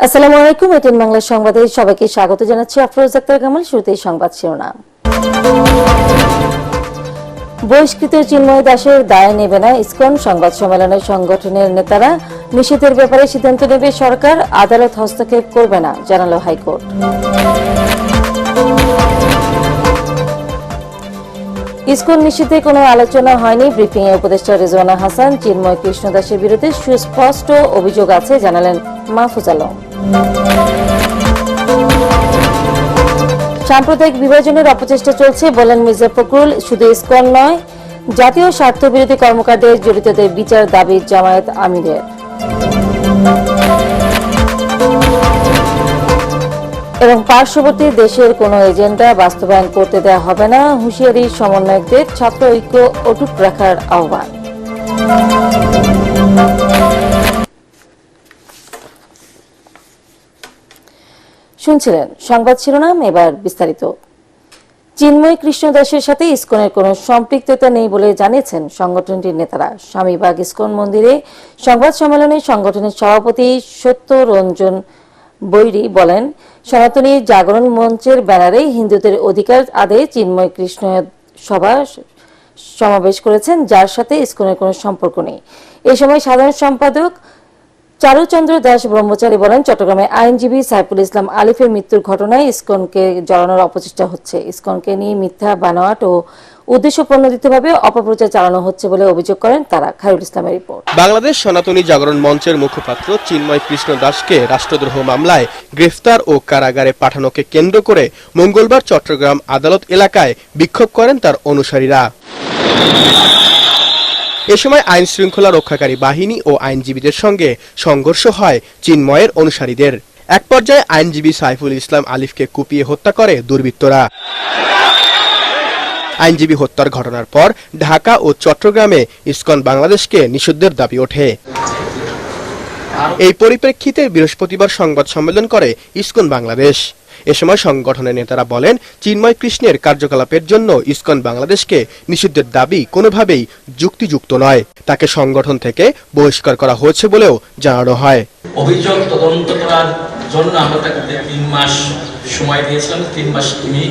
আসসালামু আলাইকুম। এটিএন বাংলা সংবাদে সবাইকে স্বাগত জানাচ্ছি। আফরোজ আক্তার কামাল। শুরুতেই সংবাদ শিরোনাম। বহিষ্কৃত চিন্ময় দাসের দায় নেবে না ইসকন। সংবাদ সম্মেলনে সংগঠনের নেতারা। নিষেধের ব্যাপারে সিদ্ধান্ত নেবে সরকার, আদালত হস্তক্ষেপ করবে না জানালো হাইকোর্ট। ইসকন নিষিদ্ধে কোনো আলোচনা হয়নি। ব্রিফিংয়ে উপদেষ্টা রেজওয়ানা হাসান। চিন্ময় কৃষ্ণ দাসের বিরুদ্ধে সুস্পষ্ট অভিযোগ আছে জানালেন মাহফুজ আলম। সাম্প্রদায়িক বিভাজনের অপচেষ্টা চলছে বলেন মির্জা ফখরুল। শুধু ইসকন নয়, জাতীয় স্বার্থবিরোধী কর্মকাণ্ডে জড়িতদের বিচার দাবি জামায়াত আমিরের। এবং পার্শ্ববর্তী দেশের কোনো এজেন্ডা বাস্তবায়ন করতে দেওয়া হবে না, হুঁশিয়ারি সমন্বয়কদের। ছাত্র ঐক্য অটুট রাখার আহ্বান। শুনছিলেন সংবাদ শিরোনাম, এবার বিস্তারিত। চিন্ময় কৃষ্ণ দাসের সাথে ইসকনের কোনো সম্পৃক্ততা নেই বলে জানিয়েছেন সংগঠনটির নেতারা। স্বামীবাগ ইসকন মন্দিরে সংবাদ সম্মেলনে সংগঠনের সভাপতি সত্যরঞ্জন বৈরী বলেন, সনাতনী জাগরণ মঞ্চের ব্যানারে হিন্দুদের অধিকার আদায়ে চিন্ময় কৃষ্ণ সমাবেশ করেছেন, যার সাথে ইসকনের কোনো সম্পর্ক নেই। এই সময় সাধারণ সম্পাদক চারুচন্দ্র দাস ব্রহ্মচারী বলেন, চট্টগ্রামে আইনজীবী সাইফুল ইসলাম আলিফের মৃত্যুর ঘটনায় ইসকনকে জড়ানোর অপচেষ্টা হচ্ছে। ইসকনকে নিয়ে মিথ্যা বানোয়াট ও উদ্দেশ্যপ্রণোদিতভাবে অপপ্রচার চালানো হচ্ছে বলে অভিযোগ করেন তারা। খায়রুল ইসলামের রিপোর্ট। বাংলাদেশ সনাতনী জাগরণ মঞ্চের মুখপাত্র চিন্ময় কৃষ্ণ দাসকে রাষ্ট্রদ্রোহ মামলায় গ্রেফতার ও কারাগারে পাঠানোকে কেন্দ্র করে মঙ্গলবার চট্টগ্রাম আদালত এলাকায় বিক্ষোভ করেন তার অনুসারীরা। এ সময় আইন শৃঙ্খলা রক্ষাকারী বাহিনী ও আইনজীবীদের সঙ্গে সংঘর্ষ হয় চিন্ময়ের অনুসারীদের। এক পর্যায়ে আইনজীবী সাইফুল ইসলাম আলিফকে কুপিয়ে হত্যা করে দুর্বৃত্তরা। আইনজীবী হত্যার ঘটনার পর ঢাকা ও চট্টগ্রামে ইসকন বাংলাদেশকে নিষিদ্ধের দাবি ওঠে। এই পরিপ্রেক্ষিতে বৃহস্পতিবার সংবাদ সম্মেলন করে ইসকন বাংলাদেশ। এ সময় সংগঠনের নেতারা বলেন, চিন্ময় কৃষ্ণের কার্যকলাপের জন্য ইসকন বাংলাদেশকে নিষিদ্ধের দাবি কোনোভাবেই যুক্তিযুক্ত নয়। তাকে সংগঠন থেকে বহিষ্কার করা হয়েছে বলেও জানানো হয়। অভিযোগ তদন্ত করার জন্য আমরা তাকে 3 মাস সময় দিয়েছিলাম। 3 মাস তিনি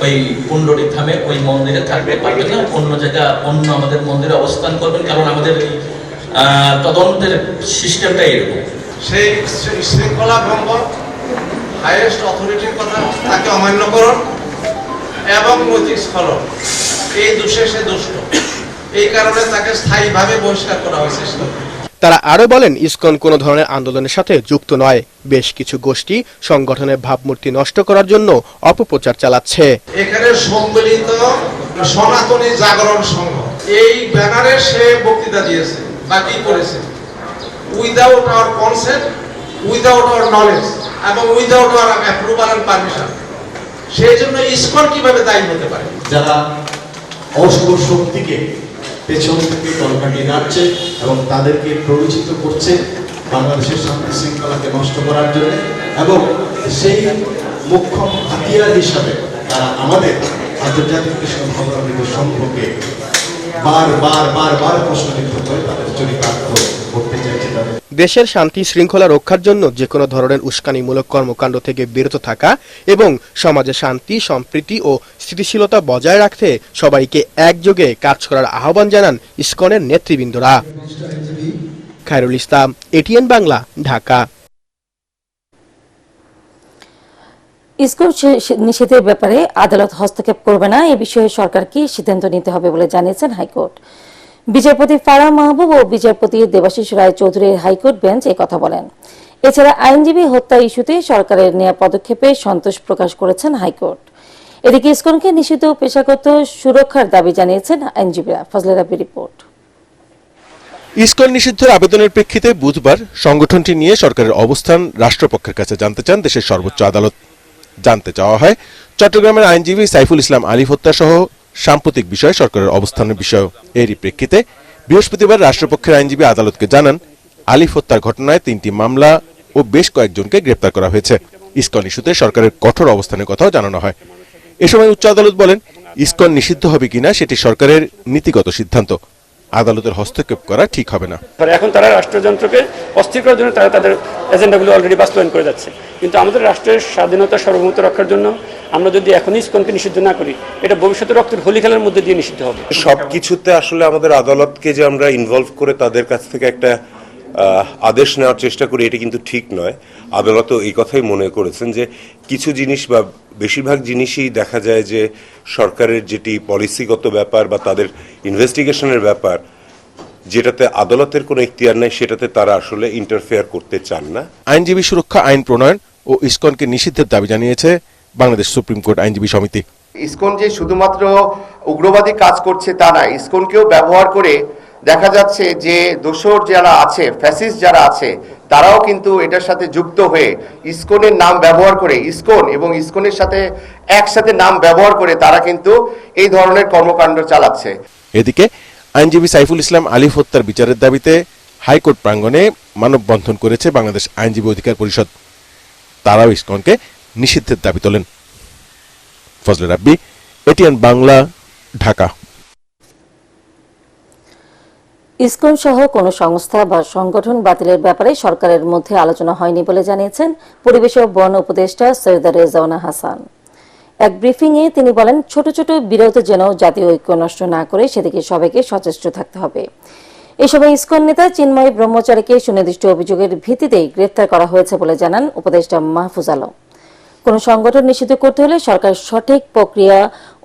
ওই পুণ্ডরী ধামে ওই মন্দিরে থাকতে পারবেন না, অন্য জায়গা অন্য আমাদের মন্দিরে অবস্থান করবেন, কারণ আমাদের তদন্তের সিস্টেমটা এরকম। সেই শৃঙ্খলা ভঙ্গ, হাইয়েস্ট অথরিটির কথা তাকে অমান্যকরণ এবং নৈতিক স্খলন, এই দোষে সে দুষ্ট। এই কারণে তাকে স্থায়ীভাবে বহিষ্কার করা হয়েছে। তারা আরো বলেন, ইসকন কোনো ধরনের আন্দোলনের সাথে যুক্ত নয়। বেশ কিছু গোষ্ঠী সংগঠনের ভাবমূর্তি নষ্ট করার জন্য অপপ্রচার চালাচ্ছে। এখানে সম্মিলিত সনাতনী জাগরণ সংঘ এই ব্যানারে সে বক্তৃতা দিয়েছে বা কি করেছে, without our consent, without our knowledge এবং without our approval and permission. সেই জন্য ইসকন কিভাবে দায়ী হতে পারে? যারা অশুভ শক্তিকে পেছন থেকে তলকাটি নাড়ছে এবং তাদেরকে প্ররোচিত করছে বাংলাদেশের শান্তি শৃঙ্খলাকে নষ্ট করার জন্য, এবং সেই মুখ্যম হাতিয়ার হিসাবে তারা আমাদের আন্তর্জাতিক কৃষ্ণ ভগবানের সম্পর্কে বারবার প্রশ্নবিদ্ধ করে তাদের চরিতার্থ করতে চাইছে। দেশের শান্তি শৃঙ্খলা রক্ষার জন্য যে কোনো ধরনের উস্কানিমূলক কর্মকাণ্ড থেকে বিরত থাকা এবং সমাজে শান্তি, সম্প্রীতি ও স্থিতিশীলতা বজায় রাখতে সবাইকে একযোগে কাজ করার আহ্বান জানান ইসকনের নেতৃবৃন্দরা। খায়রুল ইসলাম, এটিএন বাংলা, ঢাকা। ইসকন নিষেধের ব্যাপারে আদালত হস্তক্ষেপ করবে না, এ বিষয়ে সরকারকে সিদ্ধান্ত নিতে হবে বলে জানিয়েছেন হাইকোর্ট। বিচারপতি ফারাহ মাহবুব ও বিচারপতি দেবাশিস রায় চৌধুরীর হাইকোর্ট বেঞ্চ কথা বলেন। এছাড়া আইনজীবী হত্যা ইস্যুতে সরকারের নেওয়া পদক্ষেপে সন্তোষ প্রকাশ করেছেন হাইকোর্ট। এদিকে ইসকনকে নিষিদ্ধ পেশাগত সুরক্ষার দাবি জানিয়েছেন আইনজীবীরা। ফজলে রাব্বির রিপোর্ট। ইসকন নিষিদ্ধের আবেদনের প্রেক্ষিতে বুধবার সংগঠনটি নিয়ে সরকারের অবস্থান রাষ্ট্রপক্ষের কাছে জানতে চান দেশের সর্বোচ্চ আদালত। জানতে চাওয়া হয় চট্টগ্রামের আইনজীবী সাইফুল ইসলাম আলিফ হত্যা সহ সাম্প্রতিক বিষয়ে সরকারের অবস্থানের বিষয়। এরই প্রেক্ষিতে বৃহস্পতিবার রাষ্ট্রপক্ষের আইনজীবী আদালতকে জানান, আলিফ হত্যার ঘটনায় 3টি মামলা ও বেশ কয়েকজনকে গ্রেপ্তার করা হয়েছে। ইসকন ইস্যুতে সরকারের কঠোর অবস্থানের কথাও জানানো হয়। এ সময় উচ্চ আদালত বলেন, ইসকন নিষিদ্ধ হবে কিনা সেটি সরকারের নীতিগত সিদ্ধান্ত। আদালতের হস্তক্ষেপ করা ঠিক হবে না। এখন তারা রাষ্ট্রযন্ত্রকে অস্থির করার জন্য তারা তাদের এজেন্ডাগুলো অলরেডি বাস্তবায়ন করে যাচ্ছে, কিন্তু আমাদের রাষ্ট্রের স্বাধীনতা সার্বভৌমত্ব রক্ষার জন্য আমরা যদি এখনই ইসকনকে নিষিদ্ধ না করি, এটা ভবিষ্যতে রক্তের হোলি খেলার মধ্যে দিয়ে নিষিদ্ধ হবে। সবকিছুতে আসলে আমাদের আদালতকে যে আমরা ইনভলভ করে তাদের কাছ থেকে একটা আদেশ নেওয়ার চেষ্টা করি, এটা কিন্তু ঠিক নয়। আদালতও এই কথাই মনে করেছেন যে কিছু জিনিস বা বেশিরভাগ জিনিসই দেখা যায় যে সরকারের যেটি পলিসিগত ব্যাপার বা তাদের ইনভেস্টিগেশনের ব্যাপার, যেটাতে আদালতের কোনো ইখতিয়ার নেই, সেটাতে তারা আসলে ইন্টারফেয়ার করতে চান না। আইনজীবী সুরক্ষা আইন প্রণয়ন ও ইসকনকে নিষিদ্ধের দাবি জানিয়েছে বাংলাদেশ সুপ্রিম কোর্ট আইনজীবী সমিতি। ইসকন যে শুধুমাত্র উগ্রবাদী কাজ করছে তা না, ইসকনকেও ব্যবহার করে দেখা যাচ্ছে যে দোসর যারা আছে, ফ্যাসিস্ট যারা আছে, তারাও কিন্তু এটার সাথে যুক্ত হয়ে ইসকনের নাম ব্যবহার করে, ইসকন এবং ইসকনের সাথে একসাথে নাম ব্যবহার করে তারা কিন্তু এই ধরনের কর্মকাণ্ড চালাচ্ছে। এদিকে আইনজীবী সাইফুল ইসলাম আলিফ হত্যার বিচারের দাবিতে হাইকোর্ট প্রাঙ্গণে মানববন্ধন করেছে বাংলাদেশ আইনজীবী অধিকার পরিষদ। তারাও ইসকনকে নিষিদ্ধের দাবি তোলেন। ফজলে রাব্বি, এটিএন বাংলা, ঢাকা। ইসকন সহ কোনো সংস্থা বা সংগঠন বাতিলের ব্যাপারে সরকারের মধ্যে আলোচনা হয়নি বলে জানিয়েছেন পরিবেশ ও বন উপদেষ্টা সৈয়দা রেজওয়ানা হাসান। এক ব্রিফিংয়ে তিনি বলেন, ছোট ছোট বিরোধ যেন জাতীয় ঐক্য নষ্ট না করে সেদিকে সবাইকে সচেষ্ট থাকতে হবে। এ সময় ইসকন নেতা চিন্ময় ব্রহ্মচারীকে সুনির্দিষ্ট অভিযোগের ভিত্তিতেই গ্রেফতার করা হয়েছে বলে জানান উপদেষ্টা মাহফুজ আলম। কোন সংগঠন নিষিদ্ধ করতে হলে সরকার সঠিক প্রক্রিয়া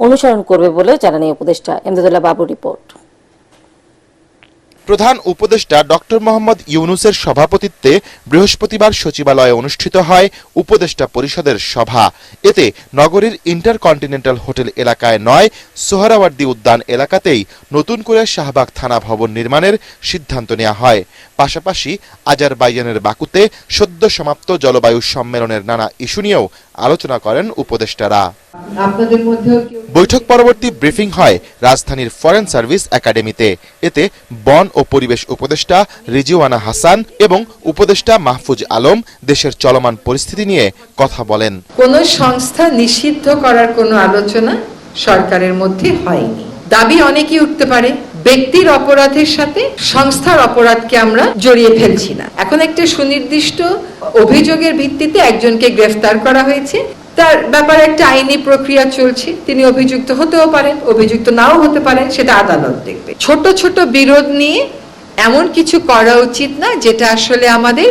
অনুসরণ করবে বলে জানান এই উপদেষ্টা। এমদাদুল্লাহ বাবু রিপোর্ট। প্রধান উপদেষ্টা ডক্টর মোহাম্মদ ইউনুসের সভাপতিত্বে বৃহস্পতিবার সচিবালয়ে অনুষ্ঠিত হয় উপদেষ্টা পরিষদের সভা। এতে নগরীর ইন্টারকন্টিনেন্টাল হোটেল এলাকায় নয়, সোহরাওয়ার্দী উদ্যান এলাকাতেই নতুন করে শাহবাগ থানা ভবন নির্মাণের সিদ্ধান্ত নেওয়া হয়। পাশাপাশি আজারবাইজানের বাকুতে সদ্য সমাপ্ত জলবায়ু সম্মেলনের নানা ইস্যু নিয়েও আলোচনা করেন উপদেষ্টারা। বৈঠক পরবর্তী ব্রিফিং হয় রাজধানীর ফরেন সার্ভিস একাডেমিতে। এতে বন ও পরিবেশ উপদেষ্টা রিজওয়ানা হাসান এবং উপদেষ্টা মাহফুজ আলম দেশের চলমান পরিস্থিতি নিয়ে কথা বলেন। কোন সংস্থা নিষিদ্ধ করার কোনো আলোচনা সরকারের মধ্যে হয়নি। দাবি অনেকেই উঠতে পারে, ব্যক্তির অপরাধের সাথে সংস্থার অপরাধকে আমরা জড়িয়ে ফেলছি না। এখন একটা সুনির্দিষ্ট অভিযোগের ভিত্তিতে একজনকে গ্রেফতার করা হয়েছে, তার ব্যাপারে একটা আইনি প্রক্রিয়া চলছে। তিনি অভিযুক্ত হতেও পারেন, অভিযুক্ত নাও হতে পারেন, সেটা আদালত দেখবে। ছোট ছোট বিরোধ নিয়ে এমন কিছু করা উচিত না যেটা আসলে আমাদের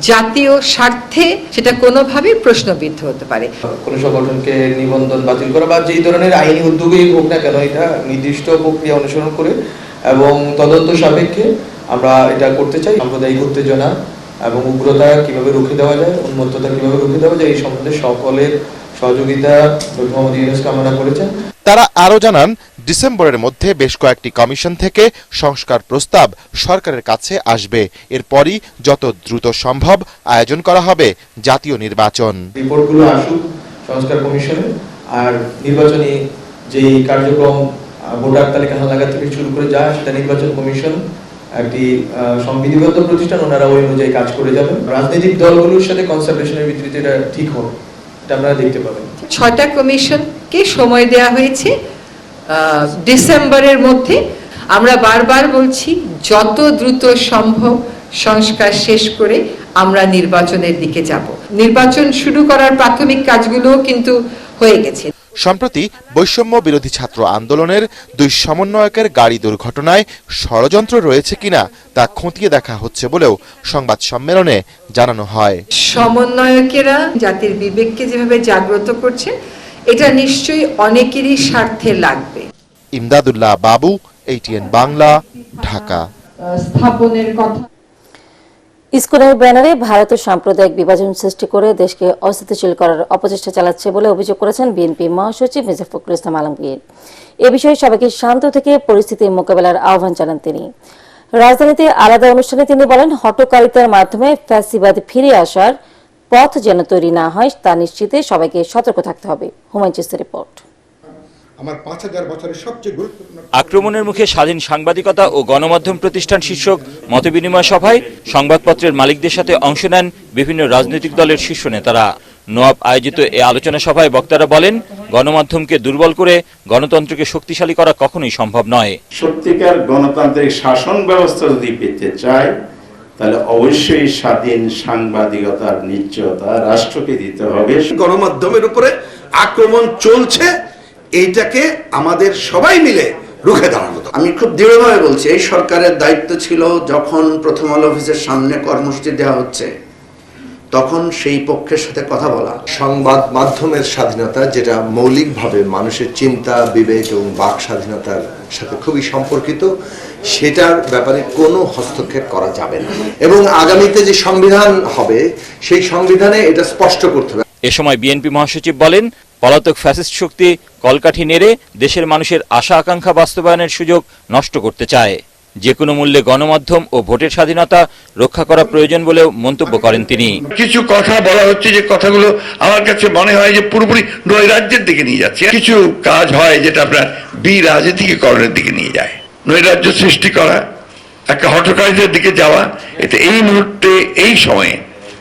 জাতীয় স্বার্থে সেটা কোনোভাবেই প্রশ্নবিদ্ধ হতে পারে। কোন সংগঠনকে নিবন্ধন বাতিল করা বা যেই ধরনের আইনি উদ্যোগই হোক না কেন, এটা নির্দিষ্ট প্রক্রিয়া অনুসরণ করে এবং তদন্ত সাপেক্ষে আমরা এটা করতে চাই। সাম্প্রদায়িক উত্তেজনা এবং উগ্রতা কিভাবে রুখে দেওয়া যায়, উন্মত্ততা কিভাবে রুখে দেওয়া যায়, এই সম্বন্ধে সকলের সহযোগিতা মোহাম্মদ ইউনূস কামনা করেছেন। তারা আরো জানান, ডিসেম্বরের মধ্যে বেশ কয়েকটি কমিশন থেকে সংস্কার প্রস্তাব সরকারের কাছে আসবে। এরপরই যত দ্রুত সম্ভব আয়োজন করা হবে জাতীয় নির্বাচন। রিপোর্টগুলো আসুক সংস্কার কমিশনে, আর নির্বাচনী যেই কার্যক্রম ভোটার তালিকা হালনাগাদ থেকে শুরু করে যায়, সেটা নির্বাচন কমিশন একটি সংবিধিবদ্ধ প্রতিষ্ঠান, ওনারা ওই অনুযায়ী কাজ করে যাবেন। রাজনৈতিক দলগুলোর সাথে কনসালটেশনের ভিত্তিতে এটা ঠিক হবে, এটা আপনারা দেখতে পাবেন। 6টা কমিশনকে সময় দেওয়া হয়েছে ডিসেম্বরের মধ্যে। আমরা বারবার বলছি, যত দ্রুত সম্ভব সংস্কার শেষ করে আমরা নির্বাচনের দিকে যাব। নির্বাচন শুরু করার প্রাথমিক কাজগুলো কিন্তু হয়ে গেছে। সম্প্রতি বৈষম্য বিরোধী ছাত্র আন্দোলনের 2 সমন্বয়কের গাড়ি দুর্ঘটনায় ষড়যন্ত্র রয়েছে কিনা তা খতিয়ে দেখা হচ্ছে বলেও সংবাদ সম্মেলনে জানানো হয়। সমন্বয়কেরা জাতির বিবেককে যেভাবে জাগ্রত করছে, এটা নিশ্চয়ই অনেকেরই স্বার্থে লাগবে। ইমদাদুল্লাহ বাবু, এটিএন বাংলা, ঢাকা। স্থাপনের কথা। ইসকনের ব্যানারে ভারত সাম্প্রদায়িক বিভাজন সৃষ্টি করে দেশকে অস্থিতিশীল করার অপচেষ্টা চালাচ্ছে বলে অভিযোগ করেছেন বিএনপি মহাসচিব মির্জা ফখরুল ইসলাম আলমগীর। এ বিষয়ে সবাইকে শান্ত থেকে পরিস্থিতি মোকাবেলার আহ্বান জানান তিনি। রাজধানীতে আলাদা অনুষ্ঠানে তিনি বলেন, হটকারিতার মাধ্যমে ফ্যাসিবাদ ফিরে আসার পথ যেন তৈরি না হয় তা নিশ্চিতে সবাইকে সতর্ক থাকতে হবে। হুমায়ুন চিস্তির রিপোর্ট। আক্রমণের মুখে স্বাধীন সাংবাদিকতা ও গণমাধ্যম প্রতিষ্ঠান শীর্ষক মতবিনিময় সভায় সংবাদপত্রের মালিকদের সাথে অংশ নেন বিভিন্ন রাজনৈতিক দলের শীর্ষ নেতারা। নোয়াব আয়োজিত এ আলোচনা সভায় বক্তারা বলেন, গণমাধ্যমকে দুর্বল করে গণতন্ত্রকে শক্তিশালী করা কখনোই সম্ভব নয়। সত্যিকার গণতান্ত্রিক শাসন ব্যবস্থা যদি পেতে চায় তাহলে অবশ্যই স্বাধীন সাংবাদিকতার নিশ্চয়তা রাষ্ট্রকে দিতে হবে। গণমাধ্যমের উপরে আক্রমণ চলছে, এইটাকে আমাদের সবাই মিলে রুখে দাঁড়ানো। আমি খুব দৃঢ়ভাবে বলছি, এই সরকারের দায়িত্ব ছিল যখন প্রথম আলো অফিসের সামনে কর্মসূচি দেওয়া হচ্ছে তখন সেই পক্ষের সাথে কথা বলা। সংবাদ মাধ্যমের স্বাধীনতা, যেটা মৌলিকভাবে মানুষের চিন্তা, বিবেক এবং বাক স্বাধীনতার সাথে খুবই সম্পর্কিত, সেটার ব্যাপারে কোনো হস্তক্ষেপ করা যাবে না এবং আগামীতে যে সংবিধান হবে সেই সংবিধানে এটা স্পষ্ট করতে হবে। এ সময় বিএনপি মহাসচিব বলেন, পলাতক ফ্যাসিস্ট শক্তি কলকাঠি নেড়ে দেশের মানুষের আশা আকাঙ্ক্ষা বাস্তবায়নের সুযোগ নষ্ট করতে চায়। যে কোনো মূল্যে গণমাধ্যম ও ভোটের স্বাধীনতা রক্ষা করা প্রয়োজন বলেও মন্তব্য করেন তিনি। কিছু কথা বলা হচ্ছে যে কথাগুলো আমার কাছে মনে হয় যে পুরোপুরি নৈরাজ্যের দিকে নিয়ে যাচ্ছে। কিছু কাজ হয় যেটা আপনার রাজনীতিকরণের দিকে নিয়ে যায়, নৈরাজ্য সৃষ্টি করা, একটা হঠকারিতার দিকে যাওয়া। এতে এই মুহূর্তে এই সময়ে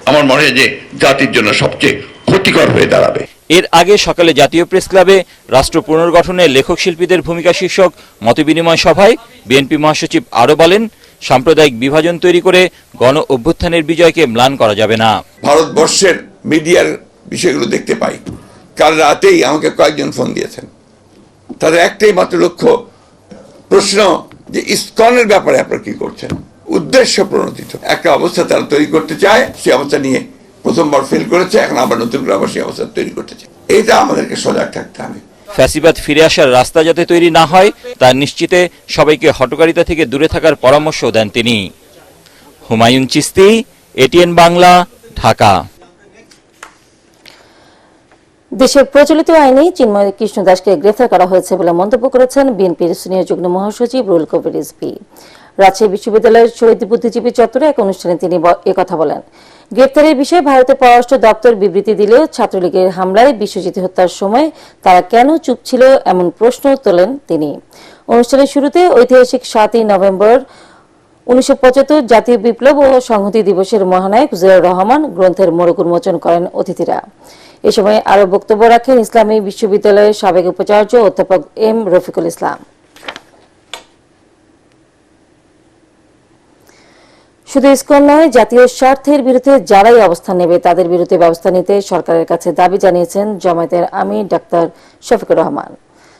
আমার মনে হয় যে জাতির জন্য সবচেয়ে ক্ষতিকর হয়ে দাঁড়াবে। এর আগে সকালে জাতীয় প্রেস ক্লাবে রাষ্ট্র পুনর্গঠনে লেখক শিল্পীদের ভূমিকা শীর্ষক মতবিনিময় সভায় বিএনপি মহাসচিব আরো বলেন, সাম্প্রদায়িক বিভাজন তৈরি করে গণ অভ্যুত্থানের বিজয়কে ম্লান করা যাবে না। ভারতবর্ষের মিডিয়ার বিষয়গুলো দেখতে পাই। কাল রাতেই আমাকে কয়েকজন ফোন দিয়েছেন, তাদের একটাই মাত্র লক্ষ্য, প্রশ্ন যে ইসকনের ব্যাপারে আপনারা কি করছেন। উদ্দেশ্য প্রণোদিত একটা অবস্থা তারা তৈরি করতে চায়, সেই অবস্থা নিয়ে প্রথমবার ফেল করেছে, এখন আবার নতুন করে আবার সেই অবস্থা তৈরি করতে চায়। এটা আমাদেরকে সজাগ থাকতে হবে। ফ্যাসিবাদ ফিরে আসার রাস্তা যাতে তৈরি না হয় তার নিশ্চিতে সবাইকে হঠকারিতা থেকে দূরে থাকার পরামর্শ দেন তিনি। হুমায়ুন চিস্তি, এটিএন বাংলা, ঢাকা। দেশের প্রচলিত আইনে চিন্ময় কৃষ্ণ দাসকে গ্রেফতার করা হয়েছে বলে মন্তব্য করেছেন বিএনপির সিনিয়র যুগ্ম মহাসচিব রুহুল কবির রিজভী। রাজশাহী বিশ্ববিদ্যালয়ের শহীদ বুদ্ধিজীবী চত্বরে এক অনুষ্ঠানে তিনি একথা বলেন। গ্রেফতারের বিষয়ে ভারতের পররাষ্ট্র দপ্তর বিবৃতি দিলেও ছাত্রলীগের হামলায় বিশ্বজিৎ হত্যার সময় তারা কেন চুপ ছিল এমন প্রশ্ন তোলেন তিনি। অনুষ্ঠানের শুরুতে ঐতিহাসিক 7ই নভেম্বর 1975 জাতীয় বিপ্লব ও সংহতি দিবসের মহানায়ক জিয়াউর রহমান গ্রন্থের মোড়ক উন্মোচন করেন অতিথিরা। এ সময় আরো বক্তব্য রাখেন ইসলামী বিশ্ববিদ্যালয়ের সাবেক উপাচার্য অধ্যাপক এম রফিকুল ইসলাম। শুধু ইসকন নয়, জাতীয় স্বার্থের বিরুদ্ধে যারাই অবস্থান নেবে তাদের বিরুদ্ধে ব্যবস্থা নিতে সরকারের কাছে দাবি জানিয়েছেন জামায়াতের আমির ডাক্তার শফিকুর রহমান।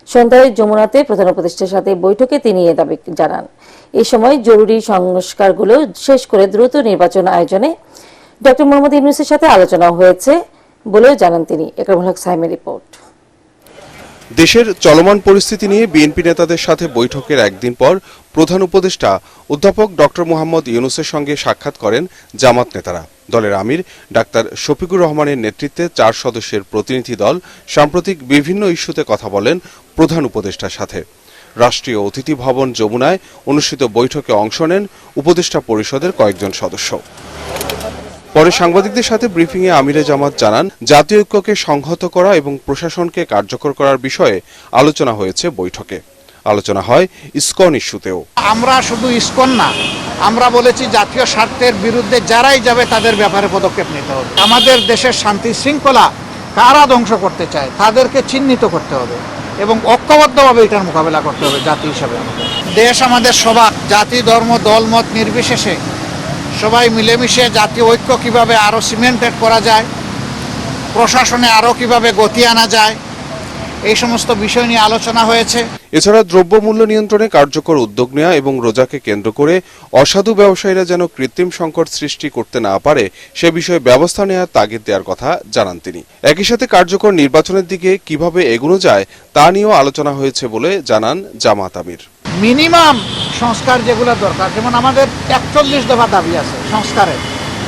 সন্ধ্যায় যমুনাতে প্রধান উপদেষ্টার সাথে বৈঠকে তিনি এ দাবি জানান। এই সময় জরুরি সংস্কারগুলো শেষ করে দ্রুত নির্বাচন আয়োজনে ডক্টর মোহাম্মদ ইউনূসের সাথে আলোচনা হয়েছে বলেও জানান তিনি। একরামুল হক সাইমের রিপোর্ট। দেশের চলমান পরিস্থিতি নিয়ে বিএনপি নেতাদের সাথে বৈঠকের একদিন পর প্রধান উপদেষ্টা অধ্যাপক ডক্টর মোহাম্মদ ইউনূসের সঙ্গে সাক্ষাৎ করেন জামাত নেতারা। দলের আমির ডাক্তার শফিকুর রহমানের নেতৃত্বে 4 সদস্যের প্রতিনিধি দল সাম্প্রতিক বিভিন্ন ইস্যুতে কথা বলেন প্রধান উপদেষ্টার সাথে। রাষ্ট্রীয় অতিথি ভবন যমুনায় অনুষ্ঠিত বৈঠকে অংশ নেন উপদেষ্টা পরিষদের কয়েকজন সদস্য। পরে সাংবাদিকদের সাথে ব্রিফিংয়ে আমিরে জামাত জানান, জাতীয় ঐক্যকে সংহত করা এবং প্রশাসনকে কার্যকর করার বিষয়ে আলোচনা হয়েছে বৈঠকে। আলোচনা হয় ইসকন ইস্যুতেও। আমরা শুধু ইসকন না, আমরা বলেছি জাতীয় স্বার্থের বিরুদ্ধে যারাই যাবে তাদের ব্যাপারে পদক্ষেপ নিতে হবে। আমাদের দেশের শান্তি শৃঙ্খলা কারা ধ্বংস করতে চায় তাদেরকে চিহ্নিত করতে হবে এবং ঐক্যবদ্ধভাবে এটার মোকাবেলা করতে হবে। জাতি হিসাবে দেশ আমাদের সবার, জাতি ধর্ম দলমত নির্বিশেষে সবাই মিলেমিশে জাতীয় ঐক্য কিভাবে আরো সিমেন্টেড করা যায়, প্রশাসনে আরো কিভাবে গতি আনা যায়, এই সমস্ত বিষয় নিয়ে আলোচনা হয়েছে। এছাড়া দ্রব্যমূল্য নিয়ন্ত্রণে কার্যকর উদ্যোগ নেওয়া এবং রোজাকে কেন্দ্র করে অসাধু ব্যবসায়ীরা যেন কৃত্রিম সংকট সৃষ্টি করতে না পারে সে বিষয়ে ব্যবস্থা নেওয়ার তাগিদ দেওয়ার কথা জানান তিনি। একই সাথে কার্যকর নির্বাচনের দিকে কিভাবে এগোনো যায় তা নিয়েও আলোচনা হয়েছে বলে জানান জামাত আমির। মিনিমাম সংস্কার যেগুলো দরকার, যেমন আমাদের 41 দফা দাবি আছে সংস্কারের,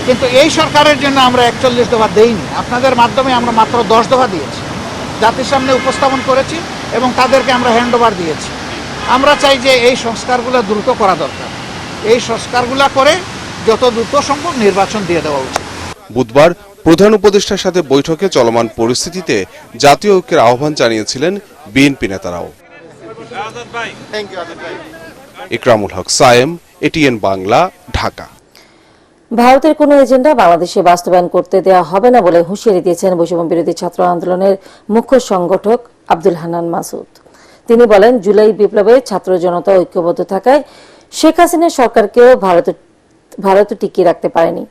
কিন্তু এই সরকারের জন্য আমরা 41 দফা দেইনি। আপনাদের মাধ্যমে আমরা মাত্র 10 দফা দিয়েছি, জাতির সামনে উপস্থাপন করেছি এবং তাদেরকে আমরা হ্যান্ড ওভার দিয়েছি। আমরা চাই যে এই সংস্কারগুলো দ্রুত করা দরকার, এই সংস্কারগুলো করে যত দ্রুত সম্ভব নির্বাচন দিয়ে দেওয়া উচিত। বুধবার প্রধান উপদেষ্টার সাথে বৈঠকে চলমান পরিস্থিতিতে জাতীয় ঐক্যের আহ্বান জানিয়েছিলেন বিএনপি নেতারাও। একরামুল হক সায়েম, এটিএন বাংলা, ঢাকা। ভারতের কোনো এজেন্ডা বাংলাদেশে বাস্তবায়ন করতে দেওয়া হবে না বলে হুঁশিয়ারি দিয়েছেন বৈষম্য বিরোধী ছাত্র আন্দোলনের মুখ্য সংগঠক আব্দুল হান্নান মাসুদ। তিনি বলেন, জুলাই বিপ্লবে ছাত্র জনতা ঐক্যবদ্ধ থাকায় শেখ হাসিনা সরকারকেও ভারত টিকিয়ে রাখতে পারেনি।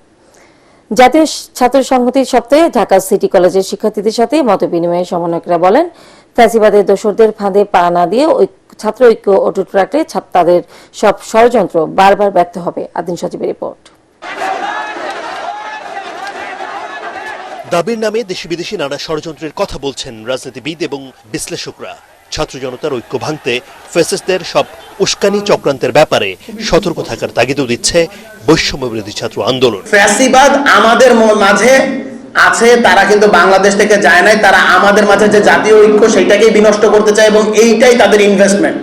জাতীয় ছাত্র সংহতির সপ্তাহে ঢাকা সিটি কলেজের শিক্ষার্থীদের সাথে মতবিনিময়ে সমন্বয়করা বলেন, ফ্যাসিবাদের দোসরদের ফাঁদে পা না দিয়ে ছাত্র ঐক্য অটুট রাখলে তাদের সব ষড়যন্ত্র বারবার ব্যর্থ হবে। আদিন সচিবের রিপোর্ট। দাবির নামে দেশি বিদেশি নানা ষড়যন্ত্রের কথা বলছেন রাজনীতিবিদ এবং বিশ্লেষকরা। ছাত্র জনতার ঐক্য ভাঙতে ফ্যাসিস্টদের সব উস্কানি চক্রান্তের ব্যাপারে সতর্ক থাকার তাগিদও দিচ্ছে বৈষম্য বিরোধী ছাত্র আন্দোলন। ফ্যাসিবাদ আমাদের মাঝে আছে, তারা কিন্তু বাংলাদেশ থেকে যায় নাই, তারা আমাদের মাঝে যে জাতীয় ঐক্য সেটাকেই বিনষ্ট করতে চায় এবং এইটাই তাদের ইনভেস্টমেন্ট।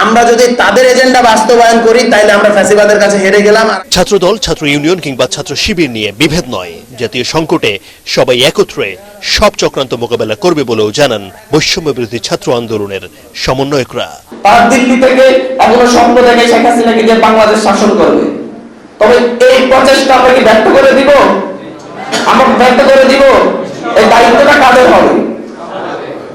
আমরা যদি তাদের এজেন্ডা বাস্তবায়ন করি তাহলে আমরা ফ্যাসিবাদের কাছে হেরে গেলাম। ছাত্রদল, ছাত্র ইউনিয়ন কিংবা ছাত্র শিবির নিয়ে বিভেদ নয়, জাতীয় সংকটে সবাই একত্রে সব চক্রান্ত মোকাবেলা করবে বলেও জানান বৈষম্য বিরোধী ছাত্র আন্দোলনের সমন্বয়করা। তারা দিল্লি থেকে এখনো স্বপ্ন দেখে শেখ হাসিনাকে যে বাংলাদেশ শাসন করবে, তবে এই প্রচেষ্টা আমরা কি ব্যর্থ করে দিব? আমরা ব্যর্থ করে দিব? এই দায়িত্বটা কাদের হবে?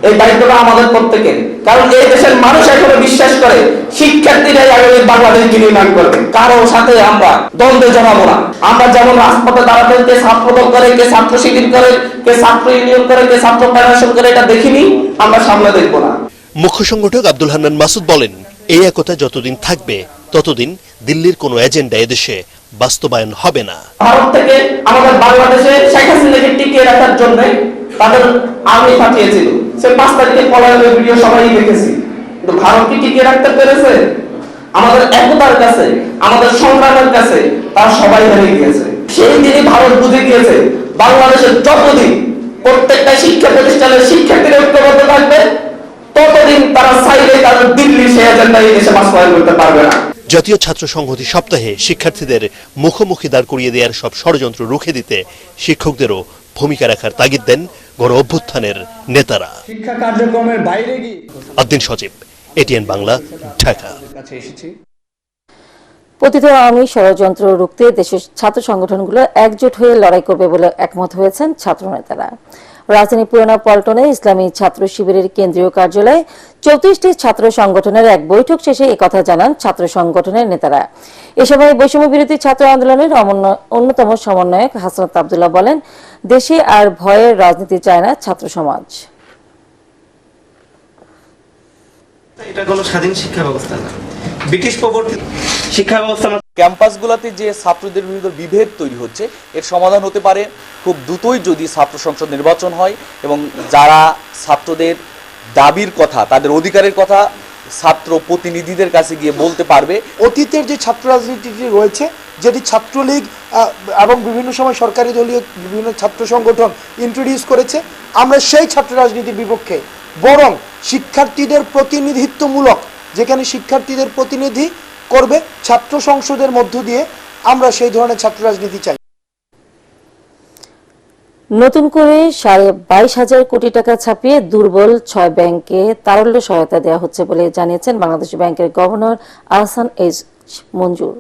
এই দায়িত্বটা আমাদের প্রত্যেকের। কারণ এই দেশের মানুষ এখনো বিশ্বাস করে শিক্ষার্থীরাই আগামী বাংলাদেশ নির্মাণ করবে। কারো সাথে আমরা দ্বন্দ্বে জমাবো না। আমরা যেমন রাজপথে দাঁড়াতে, কে ছাত্রদল করে, কে ছাত্র শিবির করে, কে ছাত্র ইউনিয়ন করে, কে ছাত্র ফেডারেশন করে, এটা দেখিনি, আমরা সামনে দেখবো না। মুখ্য সংগঠক আব্দুল হান্নান মাসুদ বলেন, এই একতা যতদিন থাকবে ততদিন দিল্লির কোনো এজেন্ডা এদেশে বাস্তবায়ন হবে না। ভারত থেকে আমাদের বাংলাদেশে শেখ হাসিনাকে টিকিয়ে রাখার জন্য তাদের আর্মি পাঠিয়েছিল। সে 5 তারিখে পলায়নের ভিডিও সবাই দেখেছি, কিন্তু ভারত কি টিকিয়ে রাখতে পেরেছে? আমাদের একতার কাছে, আমাদের সংগ্রামের কাছে তারা সবাই হেরে গিয়েছে। সেই দিনই ভারত বুঝে গিয়েছে বাংলাদেশের যতদিন প্রত্যেকটা শিক্ষা প্রতিষ্ঠানের শিক্ষার্থীরা ঐক্যবদ্ধ থাকবে ততদিন তারা চাইলে তাদের দিল্লি সে এজেন্ডা এই দেশে বাস্তবায়ন করতে পারবে না। জাতীয় ছাত্র সংহতি সপ্তাহে শিক্ষার্থীদের মুখোমুখি দাঁড় করিয়ে দেওয়ার সব ষড়যন্ত্র রুখে দিতে শিক্ষকদেরও ভূমিকা রাখার তাগিদ দেন গণ অভ্যুত্থানের নেতারা। শিক্ষা কার্যক্রমের বাইরে গিয়ে আদিন সচিব, এটিএন বাংলা, ঢাকা। পতিত আওয়ামী ষড়যন্ত্র রুখতে দেশের ছাত্র সংগঠনগুলো একজোট হয়ে লড়াই করবে বলে একমত হয়েছেন ছাত্র নেতারা। রাজধানী পুরানা পল্টনে ইসলামী ছাত্র শিবিরের কেন্দ্রীয় কার্যালয়ে 34টি ছাত্র সংগঠনের এক বৈঠক শেষে একথা জানান ছাত্র সংগঠনের নেতারা। এ সময় বৈষম্য বিরোধী ছাত্র আন্দোলনের অন্যতম সমন্বয়ক হাসনাত আব্দুল্লাহ বলেন, দেশে আর ভয়ের রাজনীতি চায় না ছাত্র সমাজ। এটা কোনো স্বাধীন শিক্ষা ব্যবস্থা না, ব্রিটিশ প্রবর্তিত শিক্ষা ব্যবস্থা। ক্যাম্পাসগুলোতে যে ছাত্রদের বিরুদ্ধে বিভেদ তৈরি হচ্ছে এর সমাধান হতে পারে খুব দ্রুতই যদি ছাত্র সংসদ নির্বাচন হয় এবং যারা ছাত্রদের দাবির কথা, তাদের অধিকারের কথা ছাত্র প্রতিনিধিদের কাছে গিয়ে বলতে পারবে। অতীতের যে ছাত্র রাজনীতিটি রয়েছে, যেটি ছাত্রলীগ এবং বিভিন্ন সময় সরকারি দলীয় বিভিন্ন ছাত্র সংগঠন ইন্ট্রোডিউস করেছে, আমরা সেই ছাত্র রাজনীতির বিপক্ষে। বরং শিক্ষার্থীদের প্রতিনিধিত্বমূলক, যেখানে শিক্ষার্থীদের প্রতিনিধি করবে ছাত্র সংসদের মধ্য দিয়ে, আমরা সেই ধরনের ছাত্র রাজনীতি চাই। নতুন করে 22,500 কোটি টাকা ছাপিয়ে দুর্বল 6 ব্যাংকে তারল্য সহায়তা দেওয়া হচ্ছে বলে জানিয়েছেন বাংলাদেশ ব্যাংকের গভর্নর আহসান এইচ মঞ্জুর।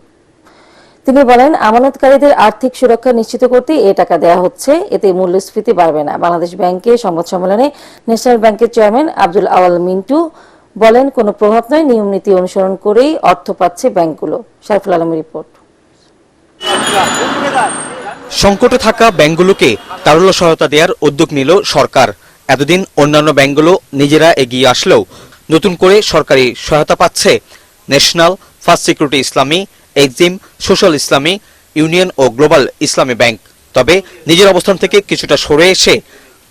তিনি বলেন, আমানতকারীদের আর্থিক সুরক্ষা নিশ্চিত করতে এই টাকা দেওয়া হচ্ছে, এতে মূল্যস্ফীতি বাড়বে না। বাংলাদেশ ব্যাংকে সংবাদ সম্মেলনে ন্যাশনাল ব্যাংকের চেয়ারম্যান আব্দুল আওয়াল মিন্টু বলেন, কোনো প্রভাব নয়, নিয়ম নীতি অনুসরণ করেই অর্থ পাচ্ছে ব্যাংকগুলো। শারফুল আলমের রিপোর্ট। সংকটে থাকা ব্যাংকগুলোকে তারল্য সহায়তা দেওয়ার উদ্যোগ নিল সরকার। এতদিন অন্যান্য ব্যাংকগুলো নিজেরা এগিয়ে আসলেও নতুন করে সরকারি সহায়তা পাচ্ছে ন্যাশনাল, ফার্স্ট সিকিউরিটি ইসলামী, এক্সিম, সোশ্যাল ইসলামী, ইউনিয়ন ও গ্লোবাল ইসলামী ব্যাংক। তবে নিজের অবস্থান থেকে কিছুটা সরে এসে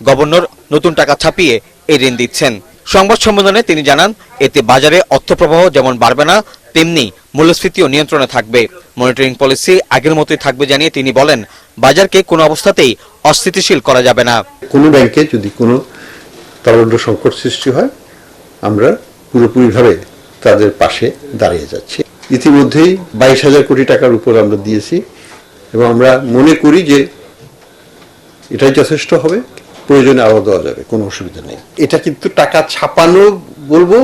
গভর্নর নতুন টাকা ছাপিয়ে এই ঋণ দিচ্ছেন। সংবাদ সম্মেলনে তিনি জানান, এতে বাজারে অর্থপ্রবাহ যেমন বাড়বে না, তেমনি মূল্যস্ফীতিও নিয়ন্ত্রণে থাকবে। মনিটরিং পলিসি আগের মতোই থাকবে জানিয়ে তিনি বলেন, বাজারকে কোনো অবস্থাতেই অস্থিতিশীল করা যাবে না। কোনো ব্যাংকে যদি কোনো তারল্য সংকট সৃষ্টি হয়, আমরা পুরোপুরিভাবে তাদের পাশে দাঁড়িয়ে যাচ্ছি। ইতিমধ্যেই 22,000 কোটি টাকার উপর আমরা দিয়েছি এবং আমরা মনে করি যে এটাই যথেষ্ট হবে, প্রয়োজনে আরও দেওয়া যাবে, কোনো অসুবিধা নেই। এটা কিন্তু টাকা ছাপানো বলবো,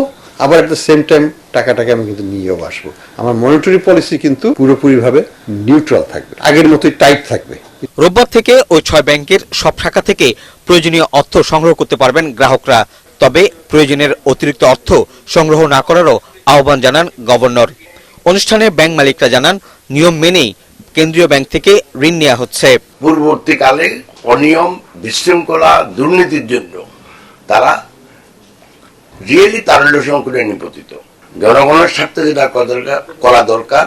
আবার এট দ্য সেম টাইম টাকাটাকে আমি কিন্তু নিয়েও আসবো। আমার মনিটরি পলিসি কিন্তু পুরোপুরিভাবে নিউট্রাল থাকবে, আগের মতোই টাইট থাকবে। রোববার থেকে ওই 6 ব্যাংকের সব শাখা থেকে প্রয়োজনীয় অর্থ সংগ্রহ করতে পারবেন গ্রাহকরা। তবে প্রয়োজনের অতিরিক্ত অর্থ সংগ্রহ না করারও আহ্বান জানান গভর্নর। অনুষ্ঠানে ব্যাংক মালিকরা জানান নিয়ম মেনেই কেন্দ্রীয় ব্যাংক থেকে ঋণ নেওয়া হচ্ছে। পূর্ববর্তীকালে অনিয়ম, বিশৃঙ্খলা, দুর্নীতির জন্য তারা রিয়েলি তারল্য সংকটে নিপতিত। জনগণের স্বার্থে যেটা করা দরকার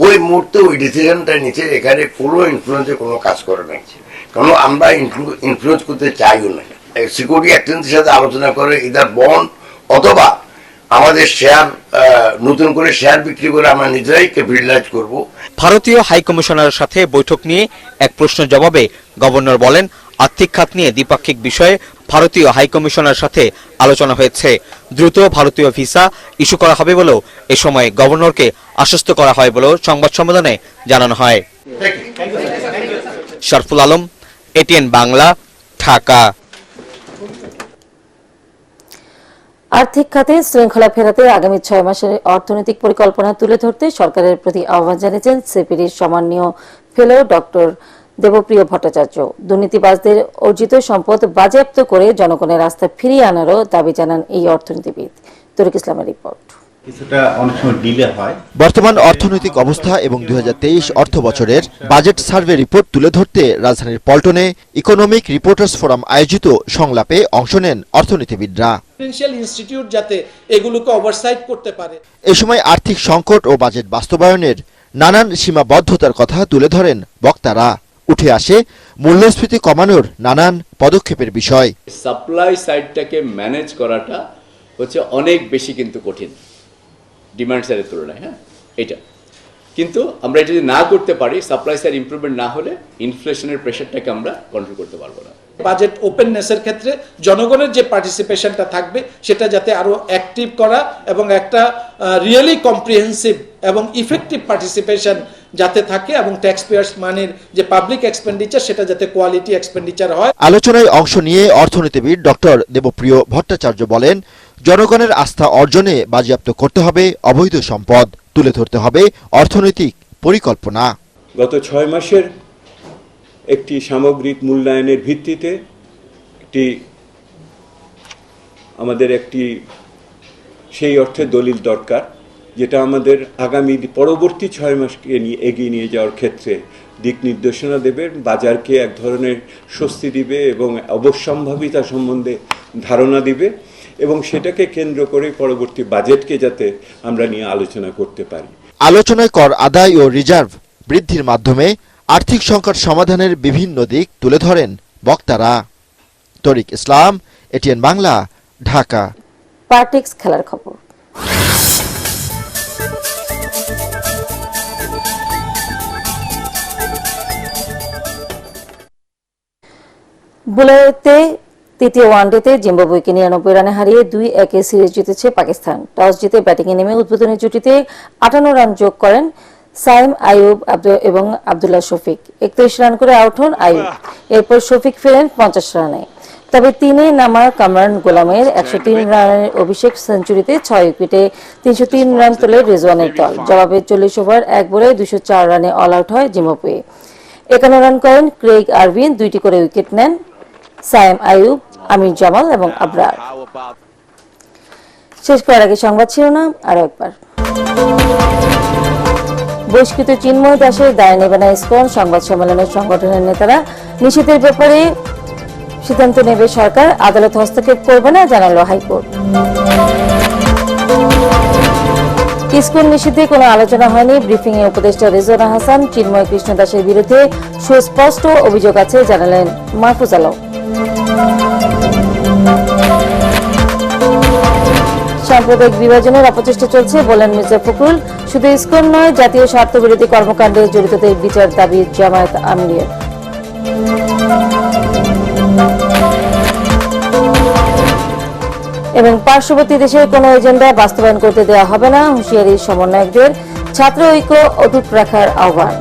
ওই মুহূর্তে ওই ডিসিশনটা নিচে এখানে কোনো ইনফ্লুয়েন্সে কোনো কাজ করে নাই, কারণ আমরা ইনফ্লুয়েন্স করতে চাইও না। সিকিউরিটি এক্সচেঞ্জের সাথে আলোচনা করে ইদার বন্ড অথবা আমাদের শেয়ার নতুন করে শেয়ার বিক্রি করে আমরা নিজেরাই ক্যাপিটালাইজ করব। ভারতীয় হাইকমিশনারের সাথে বৈঠক নিয়ে এক প্রশ্নের জবাবে গভর্নর বলেন, আর্থিক খাত নিয়ে দ্বিপাক্ষিক বিষয়ে ভারতীয় হাইকমিশনারের সাথে আলোচনা হয়েছে। দ্রুত ভারতীয় ভিসা ইস্যু করা হবে বলেও এ সময় গভর্নরকে আশ্বস্ত করা হয় বলেও সংবাদ সম্মেলনে জানানো হয়। শরফুল আলম, এটিএন বাংলা, ঢাকা। আর্থিক খাতে শৃঙ্খলা ফেরাতে আগামী 6 মাসের অর্থনৈতিক পরিকল্পনা তুলে ধরতে সরকারের প্রতি আহ্বান জানিয়েছেন সিপিডির সম্মানীয় ফেলো ডক্টর দেবপ্রিয় ভট্টাচার্য। দুর্নীতিবাজদের অর্জিত সম্পদ বাজেয়াপ্ত করে জনগণের আস্থা ফিরিয়ে আনারও দাবি জানান এই অর্থনীতিবিদ। তরিক ইসলামের রিপোর্ট। বর্তমান অর্থনৈতিক অবস্থা এবং 2023 অর্থ বছরের বাজেট সার্ভে রিপোর্ট তুলে ধরতে রাজধানীর পল্টনে ইকোনমিক রিপোর্টার্স ফোরাম আয়োজিত সংলাপে অংশ নেন অর্থনীতিবিদরা। ইনস্টিটিউট যাতে এগুলোকে ওভারসাইট করতে পারে। এ সময় আর্থিক সংকট ও বাজেট বাস্তবায়নের নানান সীমাবদ্ধতার কথা তুলে ধরেন বক্তারা। উঠে আসে মূল্যস্ফীতি কমানোর নানান পদক্ষেপের বিষয়। সাপ্লাই সাইডটাকে ম্যানেজ করাটা হচ্ছে অনেক বেশি কিন্তু কঠিন ডিমান্ড সাইডের তুলনায়। হ্যাঁ, এটা কিন্তু আমরা এটা যদি না করতে পারি, সাপ্লাই সাইড ইমপ্রুভমেন্ট না হলে ইনফ্লেশনের প্রেশারটাকে আমরা কন্ট্রোল করতে পারবো না। বাজেট ওপেননেসের ক্ষেত্রে জনগণের যে পার্টিসিপেশনটা থাকবে সেটা যাতে আরো অ্যাক্টিভ করা এবং একটা রিয়েলি কম্প্রিহেন্সিভ এবং ইফেক্টিভ পার্টিসিপেশন যাতে থাকে এবং ট্যাক্স পেয়ার্স মানির যে পাবলিক এক্সপেন্ডিচার সেটা যাতে কোয়ালিটি এক্সপেন্ডিচার হয়। আলোচনায় অংশ নিয়ে অর্থনীতিবিদ ডক্টর দেবপ্রিয় ভট্টাচার্য বলেন, জনগণের আস্থা অর্জনে বাজেয়াপ্ত করতে হবে অবৈধ সম্পদ, তুলে ধরতে হবে অর্থনৈতিক পরিকল্পনা। গত 6 মাসের একটি সামগ্রিক মূল্যায়নের ভিত্তিতে আমাদের একটি সেই অর্থে দলিল দরকার, যেটা আমাদের আগামী পরবর্তী 6 মাসকে নিয়ে এগিয়ে নিয়ে যাওয়ার ক্ষেত্রে দিক নির্দেশনা দেবে, বাজারকে এক ধরনের স্বস্তি দিবে এবং অবশ্যম্ভাবিতা সম্বন্ধে ধারণা দিবে এবং সেটাকে কেন্দ্র করে পরবর্তী বাজেটকে যাতে আমরা নিয়ে আলোচনা করতে পারি। আলোচনায় কর আদায় ও রিজার্ভ বৃদ্ধির মাধ্যমে আর্থিক সংকট সমাধানের বিভিন্ন দিক তুলে ধরেন বক্তারা। তরিক ইসলাম, এটিএন বাংলা, ঢাকা। পার্টিক্স খেলার খবর। বুলেটে তৃতীয় ওয়ানডেতে জিম্বাবুয়েকে 99 রানে হারিয়ে 2-1 সিরিজ জিতেছে পাকিস্তান। টস জিতে ব্যাটিংয়ে নেমে উদ্বোধনী জুটিতে 58 রান যোগ করেন সাইম আইয়ুব এবং আব্দুল্লাহ শফিক। 31 রান করে আউট হন আইয়ুব। এরপর শফিক ফেরেন 50 রানে। তবে 3-এ নামা কামরান গোলামের 103 রানের অভিষেক সেঞ্চুরিতে 6 উইকেটে 303 রান তোলে রিজওয়ানের দল। জবাবে 40 ওভার 1 বলে 204 রানে অল আউট হয় জিম্বাবুয়ে। 51 রান করেন ক্রেইগ আরভিন, 2টি করে উইকেট নেন সাইম আইয়ুব, আমির জামাল এবং আবরার। শেষ করার আগে সংবাদ শিরোনাম আরো একবার। বহিষ্কৃত চিন্ময় দাসের দায় নেবে না ইসকন, সংবাদ সম্মেলনের সংগঠনের নেতারা। নিষেধের ব্যাপারে সিদ্ধান্ত নেবে সরকার, আদালত হস্তক্ষেপ করবে না জানালো হাইকোর্ট। ইসকন নিষিদ্ধে কোনো আলোচনা হয়নি, ব্রিফিং এ উপদেষ্টা রেজওয়ানা হাসান। চিন্ময় কৃষ্ণ দাসের বিরুদ্ধে সুস্পষ্ট অভিযোগ আছে জানালেন মাহফুজ আলম। সাম্প্রদায়িক বিভাজনের অপচেষ্টা চলছে বলেন মির্জা ফখরুল। শুধু ইসকন নয়, জাতীয় স্বার্থবিরোধী কর্মকাণ্ডে জড়িতদের বিচার দাবি জামায়াত আমিরের। এবং পার্শ্ববর্তী দেশের কোনো এজেন্ডা বাস্তবায়ন করতে দেওয়া হবে না, হুঁশিয়ারি সমন্বয়কদের। ছাত্র ঐক্য অটুট রাখার আহ্বান।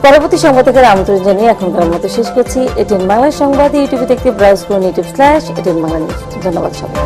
পরবর্তী সংবাদ থেকে আমন্ত্রণ জানিয়ে এখনকার মতো শেষ করছি। এটিএন বাংলা সংবাদ ইউটিউবে দেখতে ব্রাউজ করুন youtube/এটিএন বাংলা নিউজ। ধন্যবাদ সবাই।